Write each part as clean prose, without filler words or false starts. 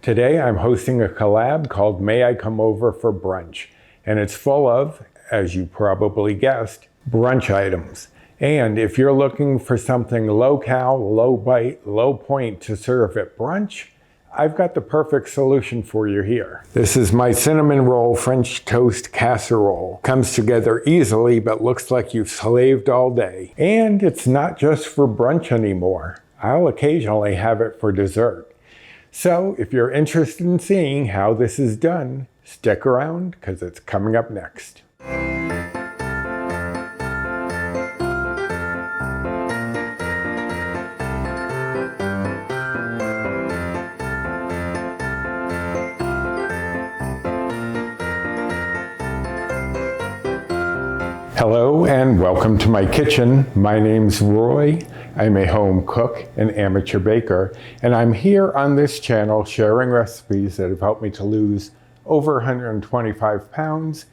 Today I'm hosting a collab called May I Come Over for Brunch, and it's full of, as you probably guessed, brunch items. And if you're looking for something low-cal, low-bite, low-point to serve at brunch, I've got the perfect solution for you here. This is my cinnamon roll French toast casserole. Comes together easily, but looks like you've slaved all day. And it's not just for brunch anymore. I'll occasionally have it for dessert. So if you're interested in seeing how this is done, stick around because it's coming up next. Hello and welcome to my kitchen. My name's Roy. I'm a home cook and amateur baker, and I'm here on this channel sharing recipes that have helped me to lose over 125 pounds,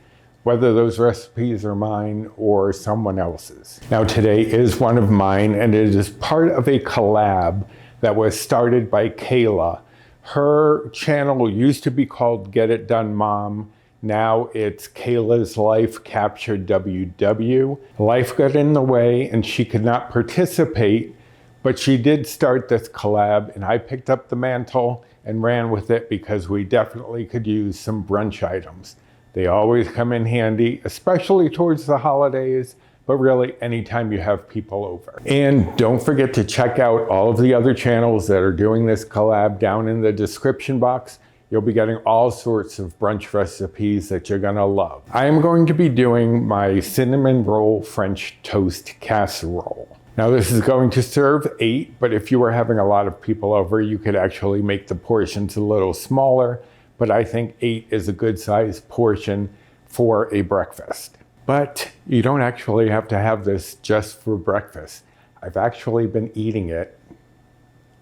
whether those recipes are mine or someone else's. Now today is one of mine, and it is part of a collab that was started by Kayla. Her channel used to be called Get It Done Mom. Now it's Kayla's Life Captured WW. Life got in the way and she could not participate, but she did start this collab and I picked up the mantle and ran with it because we definitely could use some brunch items. They always come in handy, especially towards the holidays, but really anytime you have people over. And don't forget to check out all of the other channels that are doing this collab down in the description box. You'll be getting all sorts of brunch recipes that you're gonna love. I am going to be doing my cinnamon roll French toast casserole. Now this is going to serve 8, but if you were having a lot of people over, you could actually make the portions a little smaller, but I think 8 is a good size portion for a breakfast. But you don't actually have to have this just for breakfast. I've actually been eating it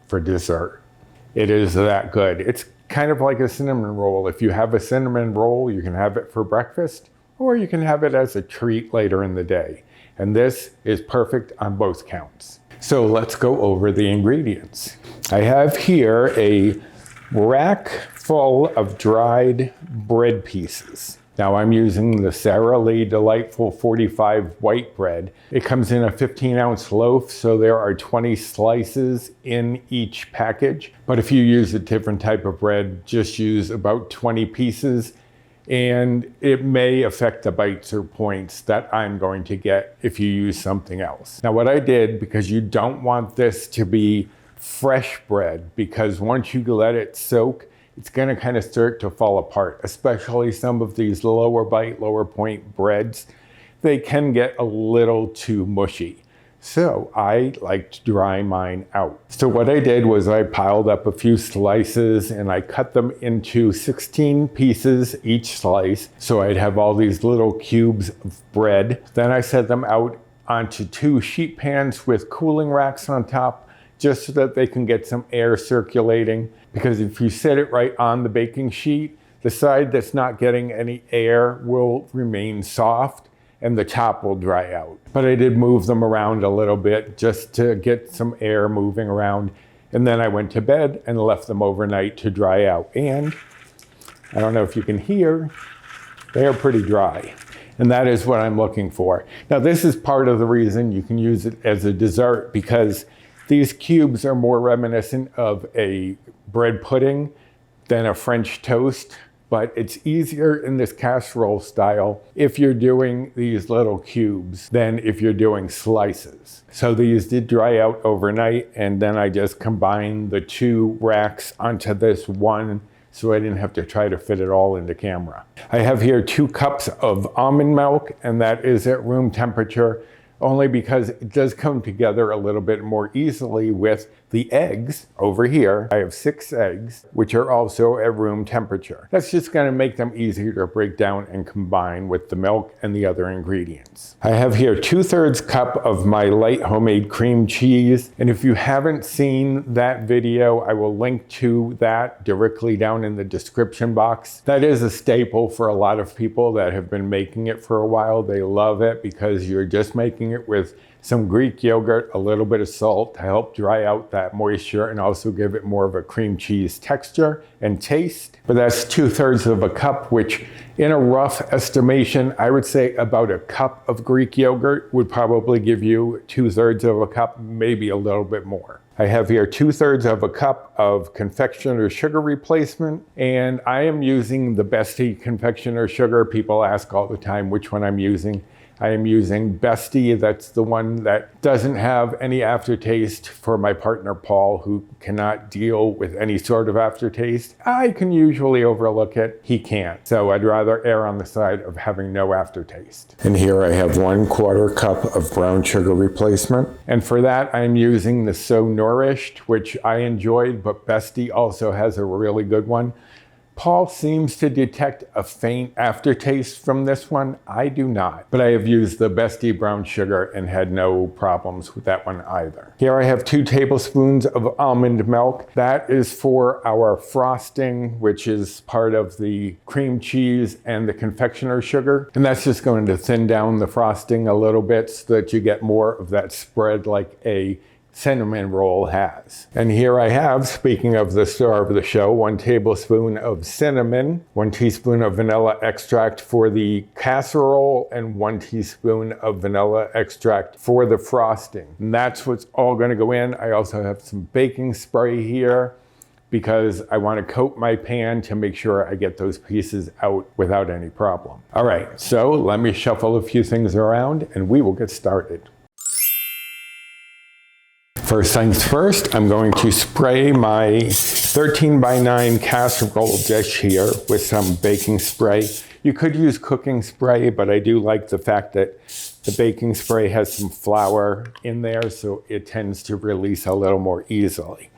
for dessert. It is that good. It's kind of like a cinnamon roll. If you have a cinnamon roll, you can have it for breakfast, or you can have it as a treat later in the day. And this is perfect on both counts. So let's go over the ingredients. I have here a rack full of dried bread pieces. Now I'm using the Sara Lee Delightful 45 white bread. It comes in a 15-ounce loaf, so there are 20 slices in each package. But if you use a different type of bread, just use about 20 pieces, and it may affect the bites or points that I'm going to get if you use something else. Now what I did, because you don't want this to be fresh bread, because once you let it soak, it's gonna kind of start to fall apart, especially some of these lower bite, lower point breads. They can get a little too mushy. So I like to dry mine out. So what I did was I piled up a few slices and I cut them into 16 pieces each slice. So I'd have all these little cubes of bread. Then I set them out onto 2 sheet pans with cooling racks on top, just so that they can get some air circulating. Because if you set it right on the baking sheet, the side that's not getting any air will remain soft and the top will dry out. But I did move them around a little bit just to get some air moving around. And then I went to bed and left them overnight to dry out. And I don't know if you can hear, they are pretty dry. And that is what I'm looking for. Now this is part of the reason you can use it as a dessert, because these cubes are more reminiscent of a bread pudding than a French toast, but it's easier in this casserole style if you're doing these little cubes than if you're doing slices. So these did dry out overnight, and then I just combined the 2 racks onto this one so I didn't have to try to fit it all into camera. I have here 2 cups of almond milk, and that is at room temperature, only because it does come together a little bit more easily with the eggs over here. I have 6 eggs, which are also at room temperature. That's just gonna make them easier to break down and combine with the milk and the other ingredients. I have here 2/3 cup of my light homemade cream cheese. And if you haven't seen that video, I will link to that directly down in the description box. That is a staple for a lot of people that have been making it for a while. They love it because you're just making it with some Greek yogurt, a little bit of salt to help dry out that moisture and also give it more of a cream cheese texture and taste. But that's 2/3 of a cup, which in a rough estimation, I would say about a cup of Greek yogurt would probably give you 2/3 of a cup, maybe a little bit more. I have here 2/3 of a cup of confectioner sugar replacement, and I am using the Bestie confectioner sugar. People ask all the time which one I'm using. I am using Bestie. That's the one that doesn't have any aftertaste for my partner, Paul, who cannot deal with any sort of aftertaste. I can usually overlook it. He can't. So I'd rather err on the side of having no aftertaste. And here I have 1/4 cup of brown sugar replacement. And for that, I'm using the So Nourished, which I enjoyed, but Bestie also has a really good one. Paul seems to detect a faint aftertaste from this one. I do not, but I have used the Bestie brown sugar and had no problems with that one either. Here I have 2 tablespoons of almond milk. That is for our frosting, which is part of the cream cheese and the confectioner sugar. And that's just going to thin down the frosting a little bit so that you get more of that spread like a cinnamon roll has. And here I have, speaking of the star of the show, 1 tablespoon of cinnamon, 1 teaspoon of vanilla extract for the casserole, and 1 teaspoon of vanilla extract for the frosting. And that's what's all going to go in. I also have some baking spray here because I want to coat my pan to make sure I get those pieces out without any problem. All right, so let me shuffle a few things around and we will get started. First things first, I'm going to spray my 13x9 casserole dish here with some baking spray. You could use cooking spray, but I do like the fact that the baking spray has some flour in there, so it tends to release a little more easily.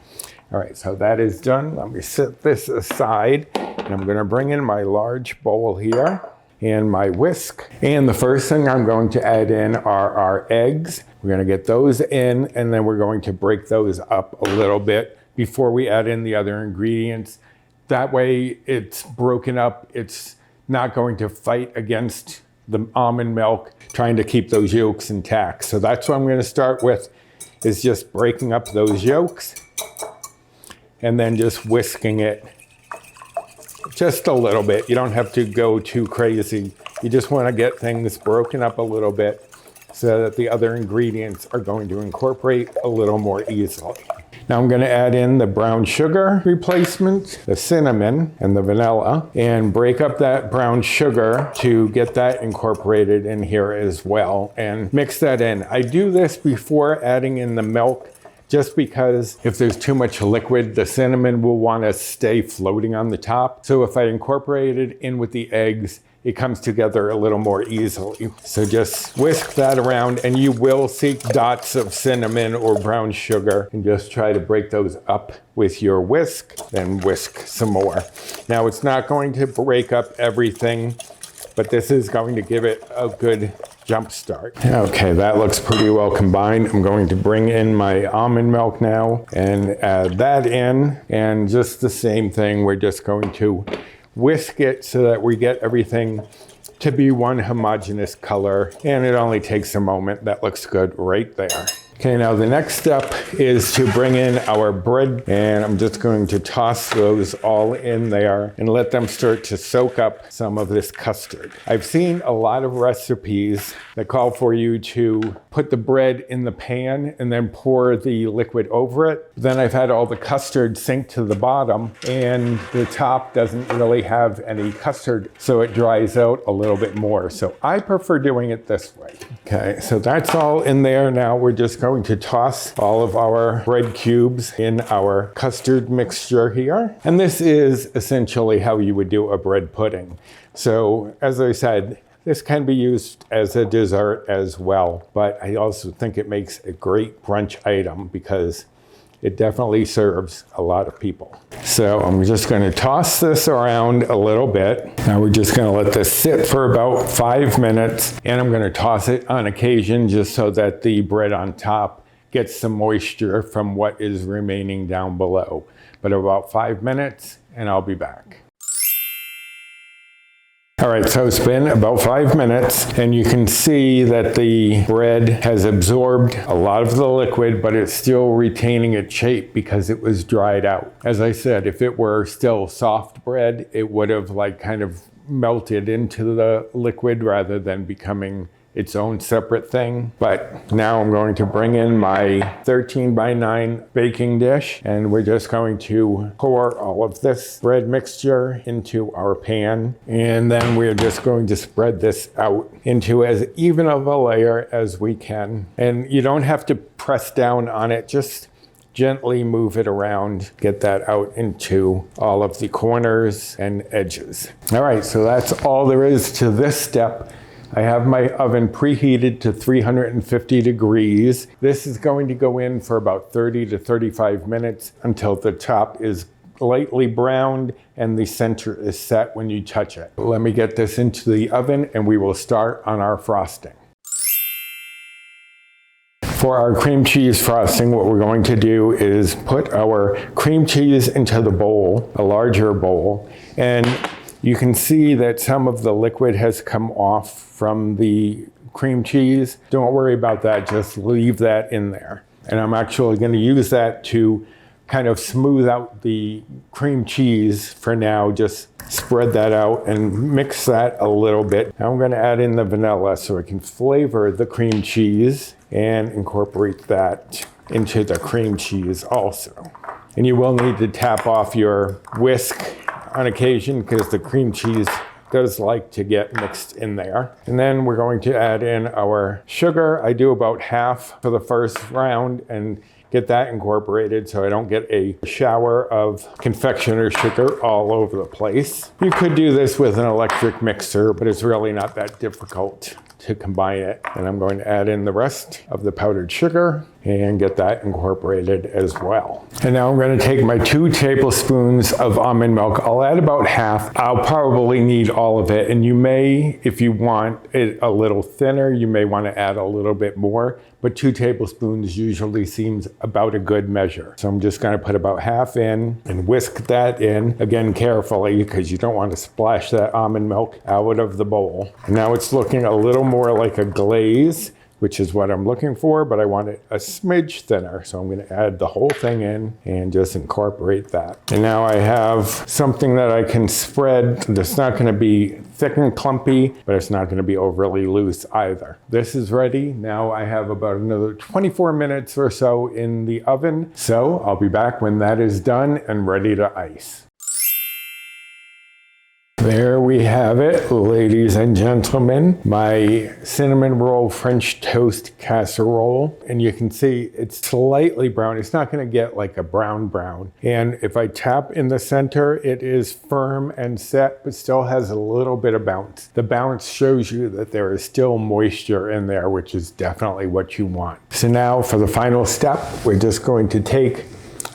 All right, so that is done. Let me set this aside, and I'm gonna bring in my large bowl here and my whisk. And the first thing I'm going to add in are our eggs. We're gonna get those in, and then we're going to break those up a little bit before we add in the other ingredients. That way it's broken up. It's not going to fight against the almond milk, trying to keep those yolks intact. So that's what I'm gonna start with, is just breaking up those yolks and then just whisking it just a little bit. You don't have to go too crazy. You just want to get things broken up a little bit so that the other ingredients are going to incorporate a little more easily. Now I'm going to add in the brown sugar replacement, the cinnamon, and the vanilla, and break up that brown sugar to get that incorporated in here as well, and mix that in. I do this before adding in the milk, just because if there's too much liquid, the cinnamon will want to stay floating on the top. So if I incorporate it in with the eggs, it comes together a little more easily. So just whisk that around, and you will see dots of cinnamon or brown sugar, and just try to break those up with your whisk, then whisk some more. Now it's not going to break up everything, but this is going to give it a good jump start. Okay, that looks pretty well combined. I'm going to bring in my almond milk now and add that in, and just the same thing, we're just going to whisk it so that we get everything to be one homogeneous color, and it only takes a moment. That looks good right there. Okay, now the next step is to bring in our bread, and I'm just going to toss those all in there and let them start to soak up some of this custard. I've seen a lot of recipes that call for you to put the bread in the pan and then pour the liquid over it. Then I've had all the custard sink to the bottom, and the top doesn't really have any custard, so it dries out a little bit more. So I prefer doing it this way. Okay, so that's all in there. Now we're just going to toss all of our bread cubes in our custard mixture here. And this is essentially how you would do a bread pudding. So as I said, this can be used as a dessert as well, but I also think it makes a great brunch item because it definitely serves a lot of people. So I'm just going to toss this around a little bit. Now we're just going to let this sit for about 5 minutes, and I'm going to toss it on occasion just so that the bread on top gets some moisture from what is remaining down below. But about 5 minutes, and I'll be back. All right, so it's been about 5 minutes, and you can see that the bread has absorbed a lot of the liquid, but it's still retaining its shape because it was dried out. As I said, if it were still soft bread, it would have like kind of melted into the liquid rather than becoming its own separate thing. But now I'm going to bring in my 13 by 9 baking dish, and we're just going to pour all of this bread mixture into our pan, and then we're just going to spread this out into as even of a layer as we can. And you don't have to press down on it, just gently move it around, get that out into all of the corners and edges. All right, so that's all there is to this step. I have my oven preheated to 350 degrees. This is going to go in for about 30 to 35 minutes until the top is lightly browned and the center is set when you touch it. Let me get this into the oven and we will start on our frosting. For our cream cheese frosting, what we're going to do is put our cream cheese into the bowl, a larger bowl, and you can see that some of the liquid has come off from the cream cheese. Don't worry about that, just leave that in there. And I'm actually going to use that to kind of smooth out the cream cheese for now. Just spread that out and mix that a little bit. Now I'm going to add in the vanilla so I can flavor the cream cheese and incorporate that into the cream cheese also. And you will need to tap off your whisk on occasion because the cream cheese does like to get mixed in there. And then we're going to add in our sugar. I do about half for the first round and get that incorporated so I don't get a shower of confectioner's sugar all over the place. You could do this with an electric mixer, but it's really not that difficult to combine it. And I'm going to add in the rest of the powdered sugar and get that incorporated as well. And now I'm going to take my 2 tablespoons of almond milk. I'll add about half. I'll probably need all of it. And you may, if you want it a little thinner, you may want to add a little bit more, but 2 tablespoons usually seems about a good measure. So I'm just going to put about half in and whisk that in, again carefully, because you don't want to splash that almond milk out of the bowl. And now it's looking a little more like a glaze, which is what I'm looking for, but I want it a smidge thinner. So I'm gonna add the whole thing in and just incorporate that. And now I have something that I can spread that's not gonna be thick and clumpy, but it's not gonna be overly loose either. This is ready. Now I have about another 24 minutes or so in the oven. So I'll be back when that is done and ready to ice. There we have it, ladies and gentlemen, my cinnamon roll French toast casserole. And you can see it's slightly brown. It's not going to get like a brown. And if I tap in the center, it is firm and set, but still has a little bit of bounce. The bounce shows you that there is still moisture in there, which is definitely what you want. So now for the final step, we're just going to take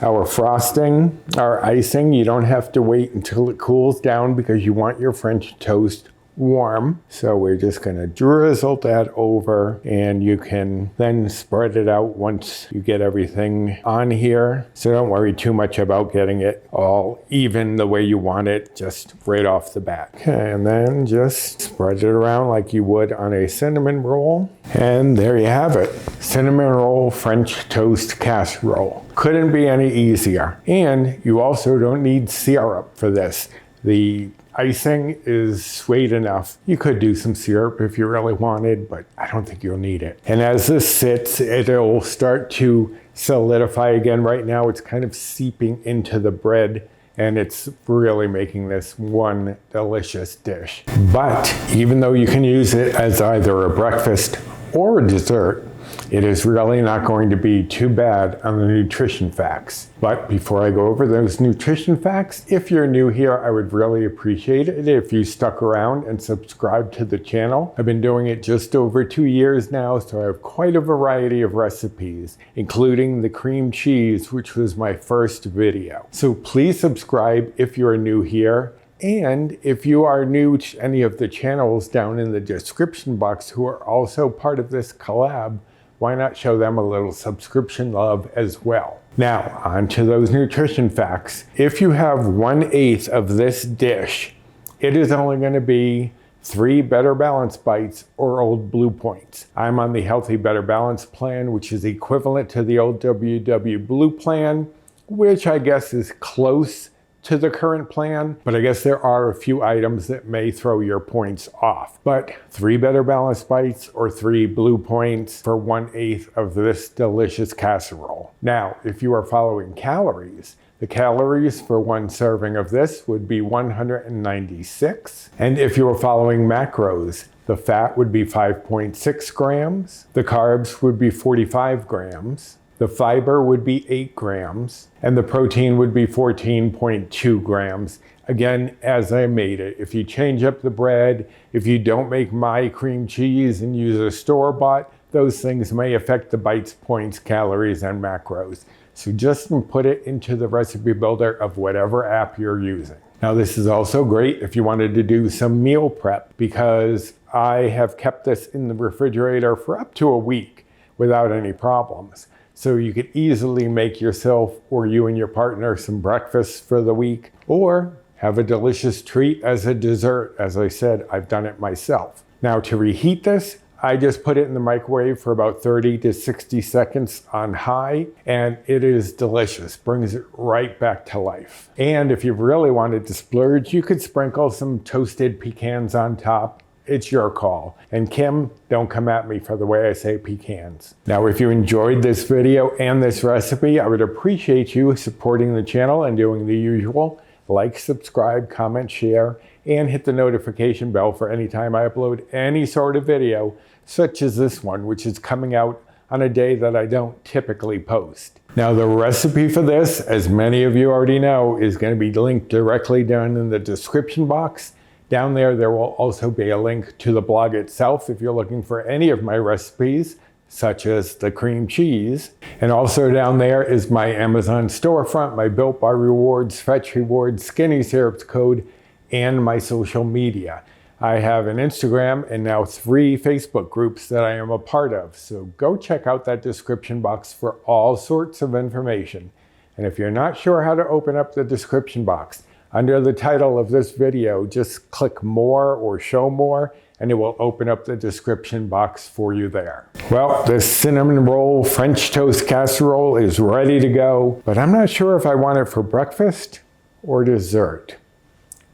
our frosting, our icing. You don't have to wait until it cools down because you want your French toast warm. So we're just gonna drizzle that over, and you can then spread it out once you get everything on here. So don't worry too much about getting it all even the way you want it, just right off the bat. Okay, and then just spread it around like you would on a cinnamon roll. And there you have it. Cinnamon roll French toast casserole. Couldn't be any easier. And you also don't need syrup for this. The icing is sweet enough. You could do some syrup if you really wanted, but I don't think you'll need it. And as this sits, it'll start to solidify again. Right now, it's kind of seeping into the bread, and it's really making this one delicious dish. But even though you can use it as either a breakfast or a dessert, it is really not going to be too bad on the nutrition facts. But before I go over those nutrition facts, if you're new here, I would really appreciate it if you stuck around and subscribed to the channel. I've been doing it just over 2 years now, so I have quite a variety of recipes, including the cream cheese, which was my first video. So please subscribe if you're new here. And if you are new to any of the channels down in the description box who are also part of this collab, why not show them a little subscription love as well? Now, on to those nutrition facts. If you have 1/8 of this dish, it is only going to be 3 Better Balance Bites, or Old Blue Points. I'm on the Healthy Better Balance plan, which is equivalent to the old WW Blue plan, which I guess is close to the current plan, but I guess there are a few items that may throw your points off. But 3 Better Balance Bites or 3 Blue Points for 1/8 of this delicious casserole. Now, if you are following calories, the calories for 1 serving of this would be 196. And if you were following macros, the fat would be 5.6 grams, the carbs would be 45 grams, the fiber would be 8 grams, and the protein would be 14.2 grams. Again, as I made it. If you change up the bread, if you don't make my cream cheese and use a store-bought, those things may affect the bites, points, calories, and macros. So just put it into the recipe builder of whatever app you're using. Now this is also great if you wanted to do some meal prep, because I have kept this in the refrigerator for up to a week without any problems. So you could easily make yourself or you and your partner some breakfast for the week, or have a delicious treat as a dessert. As I said, I've done it myself. Now to reheat this, I just put it in the microwave for about 30 to 60 seconds on high, and it is delicious. Brings it right back to life. And if you really wanted to splurge, you could sprinkle some toasted pecans on top. It's your call. And Kim, don't come at me for the way I say pecans. Now, if you enjoyed this video and this recipe, I would appreciate you supporting the channel and doing the usual. Like, subscribe, comment, share, and hit the notification bell for any time I upload any sort of video, such as this one, which is coming out on a day that I don't typically post. Now, the recipe for this, as many of you already know, is going to be linked directly down in the description box. Down there will also be a link to the blog itself if you're looking for any of my recipes, such as the cream cheese. And also down there is my Amazon storefront, my Built Bar Rewards, Fetch Rewards, Skinny Syrups code, and my social media. I have an Instagram and now 3 Facebook groups that I am a part of. So go check out that description box for all sorts of information. And if you're not sure how to open up the description box, under the title of this video, just click more or show more, and it will open up the description box for you there. Well, this cinnamon roll French toast casserole is ready to go, but I'm not sure if I want it for breakfast or dessert.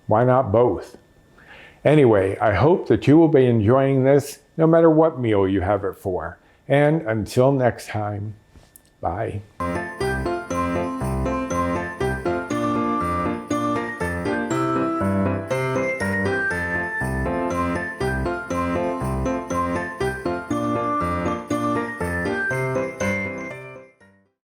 Why not both? Anyway, I hope that you will be enjoying this no matter what meal you have it for. And until next time, bye.